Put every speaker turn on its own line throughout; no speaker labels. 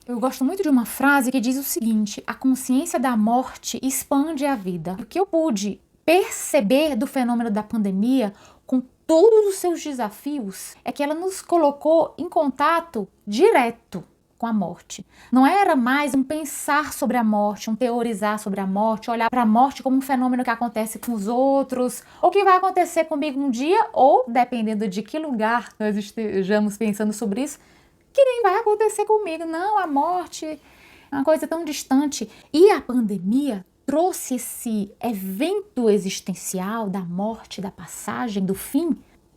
Eu gosto muito de uma frase que diz o seguinte: a consciência da morte expande a vida. O que eu pude perceber do fenômeno da pandemia, com todos os seus desafios, é que ela nos colocou em contato direto com a morte. Não era mais um pensar sobre a morte, um teorizar sobre a morte, olhar para a morte como um fenômeno que acontece com os outros, ou que vai acontecer comigo um dia, ou, dependendo de que lugar nós estejamos pensando sobre isso, que nem vai acontecer comigo. Não, a morte é uma coisa tão distante. E a pandemia trouxe esse evento existencial da morte, da passagem, do fim,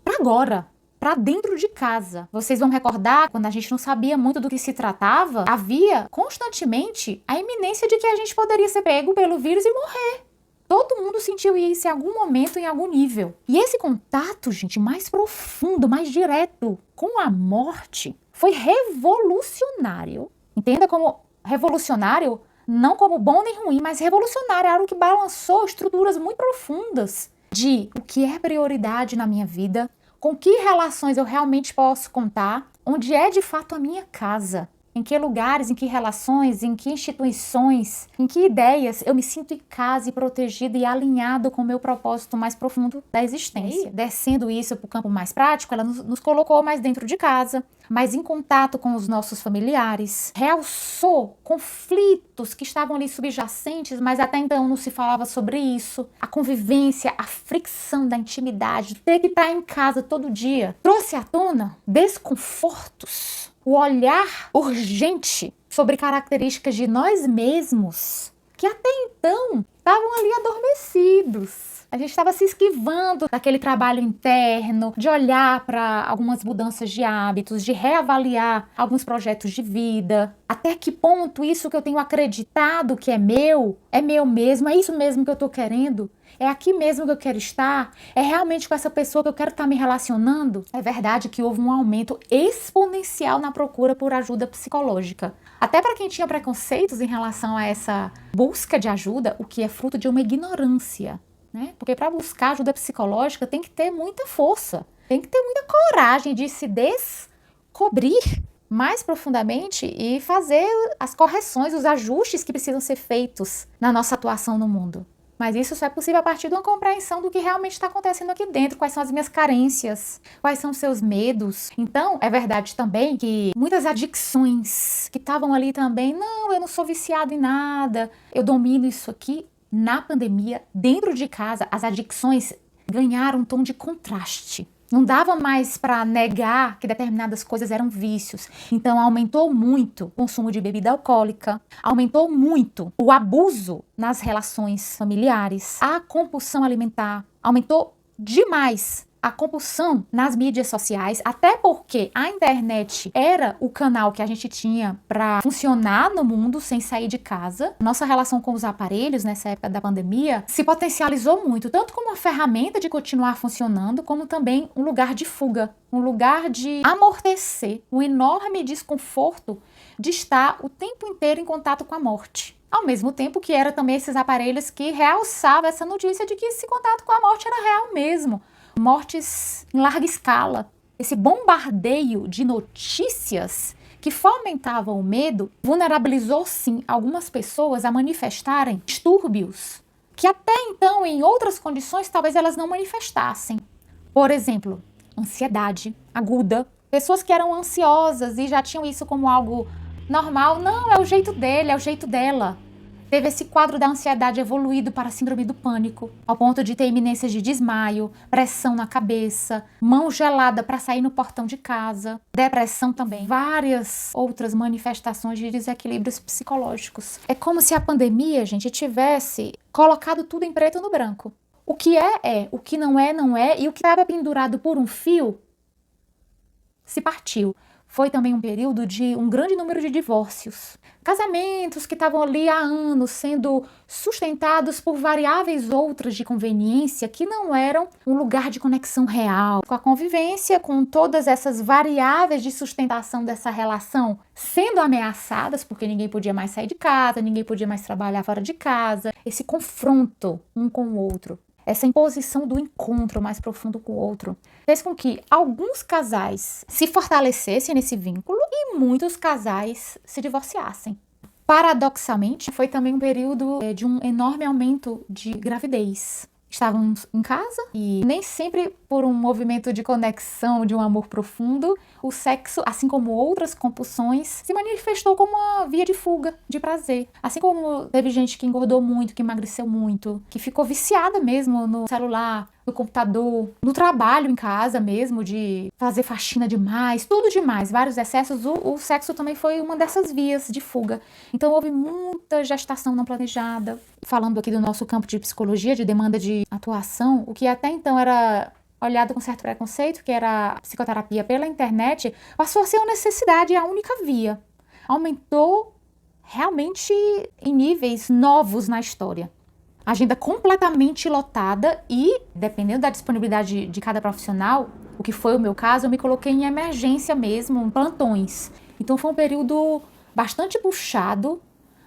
para agora, para dentro de casa. Vocês vão recordar, quando a gente não sabia muito do que se tratava, havia constantemente a iminência de que a gente poderia ser pego pelo vírus e morrer. Todo mundo sentiu isso em algum momento, em algum nível. E esse contato, gente, mais profundo, mais direto com a morte, foi revolucionário. Entenda como revolucionário, não como bom nem ruim, mas revolucionário, algo que balançou estruturas muito profundas de o que é prioridade na minha vida, com que relações eu realmente posso contar, onde é de fato a minha casa, em que lugares, em que relações, em que instituições, em que ideias eu me sinto em casa e protegido e alinhado com o meu propósito mais profundo da existência. Descendo isso para o campo mais prático, ela nos colocou mais dentro de casa, mais em contato com os nossos familiares, realçou conflitos que estavam ali subjacentes, mas até então não se falava sobre isso. A convivência, a fricção da intimidade, ter que estar em casa todo dia, trouxe à tona desconfortos. O olhar urgente sobre características de nós mesmos, que até então estavam ali adormecidos. A gente estava se esquivando daquele trabalho interno, de olhar para algumas mudanças de hábitos, de reavaliar alguns projetos de vida. Até que ponto isso que eu tenho acreditado que é meu mesmo, é isso mesmo que eu estou querendo? É aqui mesmo que eu quero estar? É realmente com essa pessoa que eu quero estar me relacionando? É verdade que houve um aumento exponencial na procura por ajuda psicológica. Até para quem tinha preconceitos em relação a essa busca de ajuda, o que é fruto de uma ignorância, né? Porque para buscar ajuda psicológica tem que ter muita força, tem que ter muita coragem de se descobrir mais profundamente e fazer as correções, os ajustes que precisam ser feitos na nossa atuação no mundo. Mas isso só é possível a partir de uma compreensão do que realmente está acontecendo aqui dentro, quais são as minhas carências, quais são os seus medos. Então, é verdade também que muitas adicções que estavam ali também, não, eu não sou viciado em nada, eu domino isso aqui. Na pandemia, dentro de casa, as adicções ganharam um tom de contraste. Não dava mais para negar que determinadas coisas eram vícios. Então, aumentou muito o consumo de bebida alcoólica, aumentou muito o abuso nas relações familiares, a compulsão alimentar, aumentou demais a compulsão nas mídias sociais, até porque a internet era o canal que a gente tinha para funcionar no mundo sem sair de casa. Nossa relação com os aparelhos nessa época da pandemia se potencializou muito, tanto como uma ferramenta de continuar funcionando, como também um lugar de fuga, um lugar de amortecer o enorme desconforto de estar o tempo inteiro em contato com a morte. Ao mesmo tempo que era também esses aparelhos que realçavam essa notícia de que esse contato com a morte era real mesmo. Mortes em larga escala. Esse bombardeio de notícias que fomentavam o medo vulnerabilizou sim algumas pessoas a manifestarem distúrbios que até então em outras condições talvez elas não manifestassem. Por exemplo, ansiedade aguda. Pessoas que eram ansiosas e já tinham isso como algo normal. Não, é o jeito dele, é o jeito dela. Teve esse quadro da ansiedade evoluído para a síndrome do pânico, ao ponto de ter iminências de desmaio, pressão na cabeça, mão gelada para sair no portão de casa, depressão também, várias outras manifestações de desequilíbrios psicológicos. É como se a pandemia, gente, tivesse colocado tudo em preto no branco. O que é, o que não é, não é, e o que estava pendurado por um fio se partiu. Foi também um período de um grande número de divórcios. Casamentos que estavam ali há anos sendo sustentados por variáveis outras de conveniência que não eram um lugar de conexão real. Com a convivência, com todas essas variáveis de sustentação dessa relação sendo ameaçadas, porque ninguém podia mais sair de casa, ninguém podia mais trabalhar fora de casa. Esse confronto um com o outro essa imposição do encontro mais profundo com o outro, fez com que alguns casais se fortalecessem nesse vínculo e muitos casais se divorciassem. Paradoxalmente, foi também um período de um enorme aumento de gravidez. Estávamos em casa e nem sempre por um movimento de conexão, de um amor profundo, o sexo, assim como outras compulsões, se manifestou como uma via de fuga, de prazer. Assim como teve gente que engordou muito, que emagreceu muito, que ficou viciada mesmo no celular, no computador, no trabalho em casa mesmo, de fazer faxina demais, tudo demais, vários excessos, o sexo também foi uma dessas vias de fuga. Então houve muita gestação não planejada. Falando aqui do nosso campo de psicologia, de demanda de atuação, o que até então era olhado com certo preconceito, que era a psicoterapia pela internet, passou a ser uma necessidade e a única via. Aumentou realmente em níveis novos na história. Agenda completamente lotada e, dependendo da disponibilidade de cada profissional, o que foi o meu caso, eu me coloquei em emergência mesmo, em plantões. Então foi um período bastante puxado,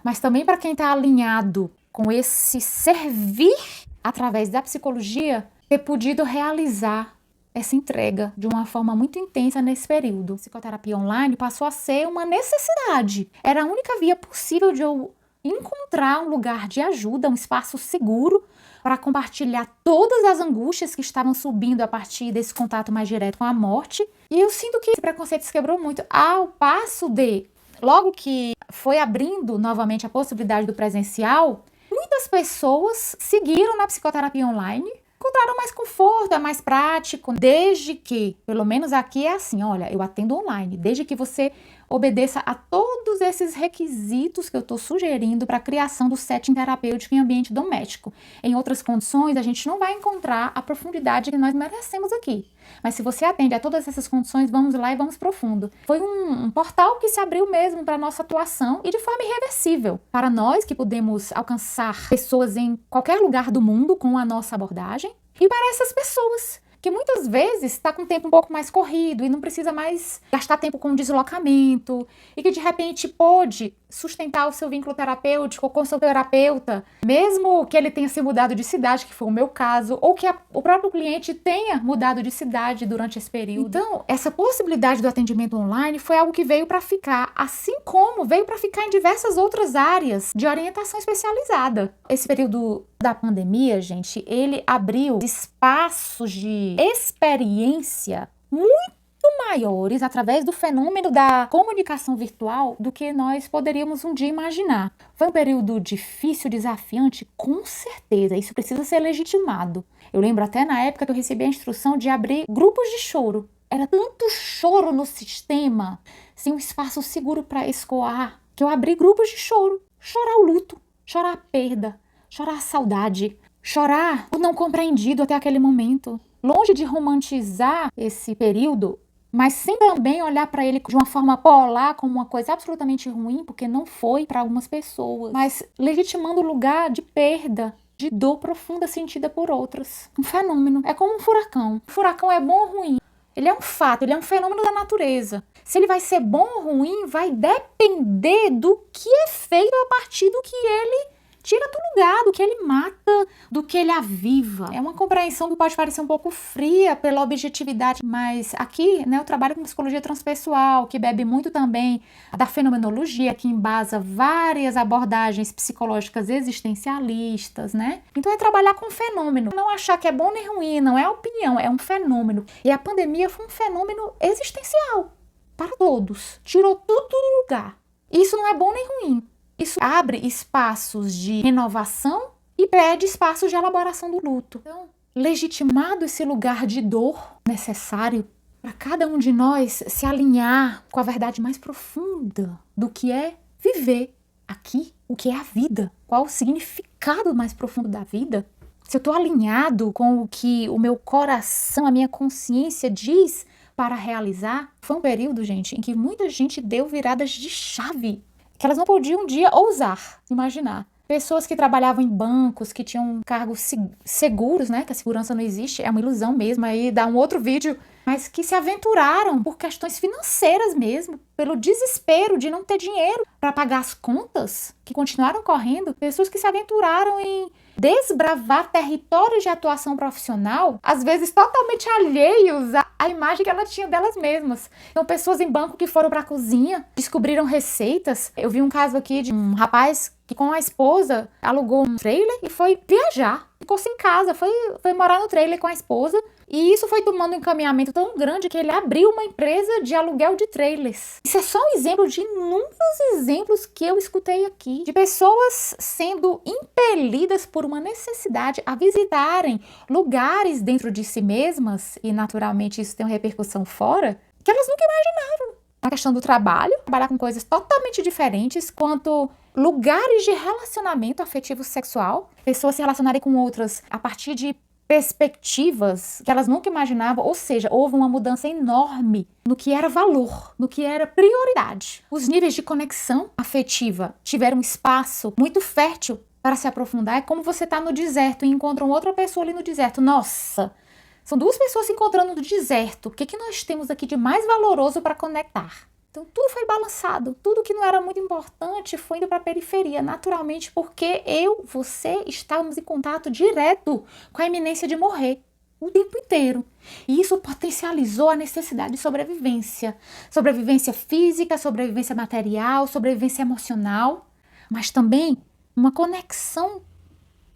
mas também para quem está alinhado com esse servir através da psicologia, ter podido realizar essa entrega de uma forma muito intensa nesse período. A psicoterapia online passou a ser uma necessidade. Era a única via possível de eu encontrar um lugar de ajuda, um espaço seguro para compartilhar todas as angústias que estavam subindo a partir desse contato mais direto com a morte. E eu sinto que esse preconceito se quebrou muito ao passo de, logo que foi abrindo novamente a possibilidade do presencial, muitas pessoas seguiram na psicoterapia online, encontraram mais conforto, é mais prático, desde que, pelo menos aqui é assim, olha, eu atendo online, desde que você obedeça a todos esses requisitos que eu estou sugerindo para a criação do setting terapêutico em ambiente doméstico. Em outras condições, a gente não vai encontrar a profundidade que nós merecemos aqui. Mas se você atende a todas essas condições, vamos lá e vamos profundo. Foi um portal que se abriu mesmo para a nossa atuação e de forma irreversível. Para nós que podemos alcançar pessoas em qualquer lugar do mundo com a nossa abordagem, e para essas pessoas que muitas vezes está com o tempo um pouco mais corrido e não precisa mais gastar tempo com deslocamento e que de repente pôde sustentar o seu vínculo terapêutico com o seu terapeuta, mesmo que ele tenha se mudado de cidade, que foi o meu caso, ou que o próprio cliente tenha mudado de cidade durante esse período. Então, essa possibilidade do atendimento online foi algo que veio para ficar, assim como veio para ficar em diversas outras áreas de orientação especializada. Esse período da pandemia, gente, ele abriu espaços de experiência muito maiores através do fenômeno da comunicação virtual do que nós poderíamos um dia imaginar. Foi um período difícil, desafiante, com certeza, isso precisa ser legitimado. Eu lembro até na época que eu recebi a instrução de abrir grupos de choro. Era tanto choro no sistema, sem um espaço seguro para escoar, que eu abri grupos de choro. Chorar o luto, chorar a perda, chorar a saudade, chorar o não compreendido até aquele momento. Longe de romantizar esse período, mas sem também olhar para ele de uma forma polar como uma coisa absolutamente ruim, porque não foi para algumas pessoas, mas legitimando o lugar de perda, de dor profunda sentida por outras. Um fenômeno, é como um furacão. O furacão é bom ou ruim? Ele é um fato, ele é um fenômeno da natureza. Se ele vai ser bom ou ruim, vai depender do que é feito a partir do que ele tira do lugar, do que ele mata, do que ele aviva. É uma compreensão que pode parecer um pouco fria pela objetividade, mas aqui, né, eu trabalho com psicologia transpessoal, que bebe muito também da fenomenologia, que embasa várias abordagens psicológicas existencialistas, né? Então é trabalhar com fenômeno, não achar que é bom nem ruim, não é opinião, é um fenômeno. E a pandemia foi um fenômeno existencial para todos, tirou tudo do lugar. Isso não é bom nem ruim. Isso abre espaços de renovação e pede espaços de elaboração do luto. Então, legitimado esse lugar de dor necessário para cada um de nós se alinhar com a verdade mais profunda do que é viver aqui, o que é a vida, qual o significado mais profundo da vida. Se eu estou alinhado com o que o meu coração, a minha consciência diz para realizar, foi um período, gente, em que muita gente deu viradas de chave que elas não podiam um dia ousar imaginar. Pessoas que trabalhavam em bancos, que tinham cargos seguros, né? Que a segurança não existe, é uma ilusão mesmo, aí dá um outro vídeo. Mas que se aventuraram por questões financeiras mesmo, pelo desespero de não ter dinheiro para pagar as contas, que continuaram correndo. Pessoas que se aventuraram em desbravar territórios de atuação profissional, às vezes totalmente alheios à imagem que ela tinha delas mesmas. Então, pessoas em banco que foram para a cozinha, descobriram receitas. Eu vi um caso aqui de um rapaz que com a esposa alugou um trailer e foi viajar. Ficou sem casa, foi morar no trailer com a esposa. E isso foi tomando um encaminhamento tão grande que ele abriu uma empresa de aluguel de trailers. Isso é só um exemplo de inúmeros exemplos que eu escutei aqui, de pessoas sendo impelidas por uma necessidade a visitarem lugares dentro de si mesmas, e naturalmente isso tem uma repercussão fora, que elas nunca imaginavam. Na questão do trabalho, trabalhar com coisas totalmente diferentes, quanto lugares de relacionamento afetivo sexual, pessoas se relacionarem com outras a partir de perspectivas que elas nunca imaginavam, ou seja, houve uma mudança enorme no que era valor, no que era prioridade. Os níveis de conexão afetiva tiveram um espaço muito fértil para se aprofundar. É como você está no deserto e encontra uma outra pessoa ali no deserto. Nossa, são duas pessoas se encontrando no deserto. O que nós temos aqui de mais valoroso para conectar? Então tudo foi balançado, tudo que não era muito importante foi indo para a periferia, naturalmente, porque você estávamos em contato direto com a iminência de morrer o tempo inteiro. E isso potencializou a necessidade de sobrevivência. Sobrevivência física, sobrevivência material, sobrevivência emocional, mas também uma conexão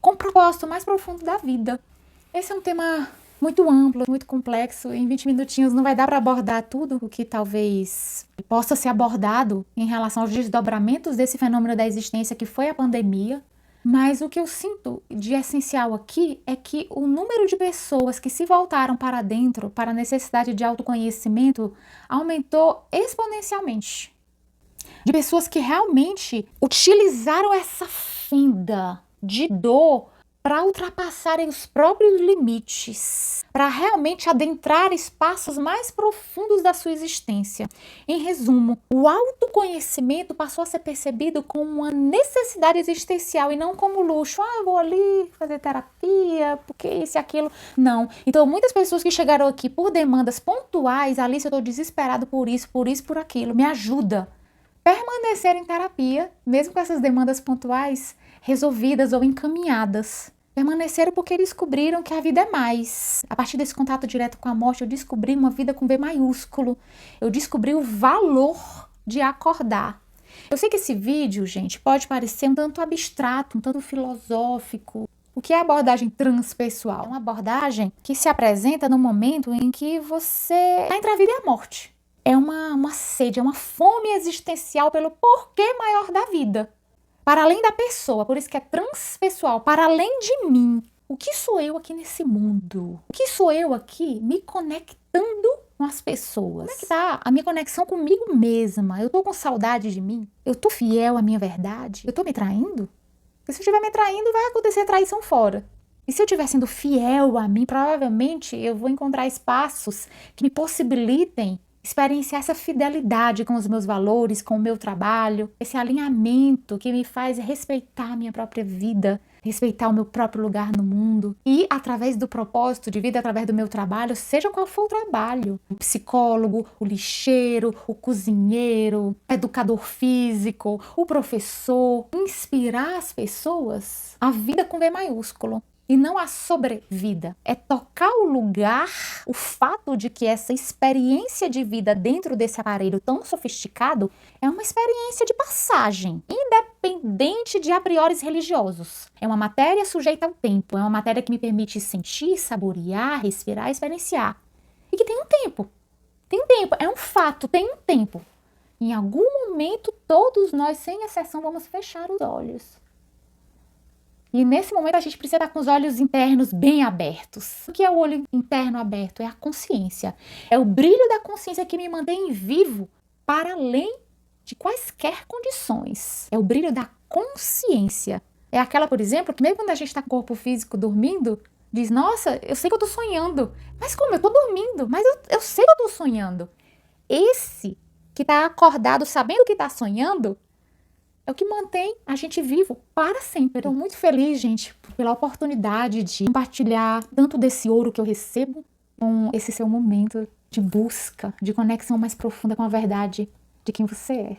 com o propósito mais profundo da vida. Esse é um tema muito amplo, muito complexo. Em 20 minutinhos não vai dar para abordar tudo o que talvez possa ser abordado em relação aos desdobramentos desse fenômeno da existência que foi a pandemia. Mas o que eu sinto de essencial aqui é que o número de pessoas que se voltaram para dentro, para a necessidade de autoconhecimento, aumentou exponencialmente. De pessoas que realmente utilizaram essa fenda de dor para ultrapassarem os próprios limites, para realmente adentrar espaços mais profundos da sua existência. Em resumo, o autoconhecimento passou a ser percebido como uma necessidade existencial e não como luxo. Eu vou ali fazer terapia, porque isso e aquilo. Não. Então, muitas pessoas que chegaram aqui por demandas pontuais, Alice, eu estou desesperado por isso, por aquilo, me ajuda. Permanecer em terapia, mesmo com essas demandas pontuais resolvidas ou encaminhadas. Permaneceram porque descobriram que a vida é mais. A partir desse contato direto com a morte, eu descobri uma vida com V maiúsculo. Eu descobri o valor de acordar. Eu sei que esse vídeo, gente, pode parecer um tanto abstrato, um tanto filosófico. O que é a abordagem transpessoal? É uma abordagem que se apresenta no momento em que você está entre a vida e a morte. É uma sede, é uma fome existencial pelo porquê maior da vida. Para além da pessoa, por isso que é transpessoal, para além de mim. O que sou eu aqui nesse mundo? O que sou eu aqui me conectando com as pessoas? Como é que tá a minha conexão comigo mesma? Eu tô com saudade de mim? Eu tô fiel à minha verdade? Eu tô me traindo? Porque se eu estiver me traindo, vai acontecer traição fora. E se eu estiver sendo fiel a mim, provavelmente eu vou encontrar espaços que me possibilitem experienciar essa fidelidade com os meus valores, com o meu trabalho, esse alinhamento que me faz respeitar a minha própria vida, respeitar o meu próprio lugar no mundo. E através do propósito de vida, através do meu trabalho, seja qual for o trabalho, o psicólogo, o lixeiro, o cozinheiro, o educador físico, o professor, inspirar as pessoas a vida com V maiúsculo. E não a sobrevida. É tocar o lugar, o fato de que essa experiência de vida dentro desse aparelho tão sofisticado é uma experiência de passagem, independente de a priori religiosos. É uma matéria sujeita ao tempo, é uma matéria que me permite sentir, saborear, respirar, experienciar. E que tem um tempo. Tem um tempo, é um fato, tem um tempo. Em algum momento, todos nós, sem exceção, vamos fechar os olhos. E nesse momento a gente precisa estar com os olhos internos bem abertos. O que é o olho interno aberto? É a consciência. É o brilho da consciência que me mantém vivo para além de quaisquer condições. É o brilho da consciência. É aquela, por exemplo, que mesmo quando a gente está com o corpo físico dormindo, diz, nossa, eu sei que eu estou sonhando. Mas como? Eu estou dormindo, mas eu sei que eu estou sonhando. Esse que está acordado sabendo que está sonhando, é o que mantém a gente vivo para sempre. Estou muito feliz, gente, pela oportunidade de compartilhar tanto desse ouro que eu recebo com esse seu momento de busca, de conexão mais profunda com a verdade de quem você é.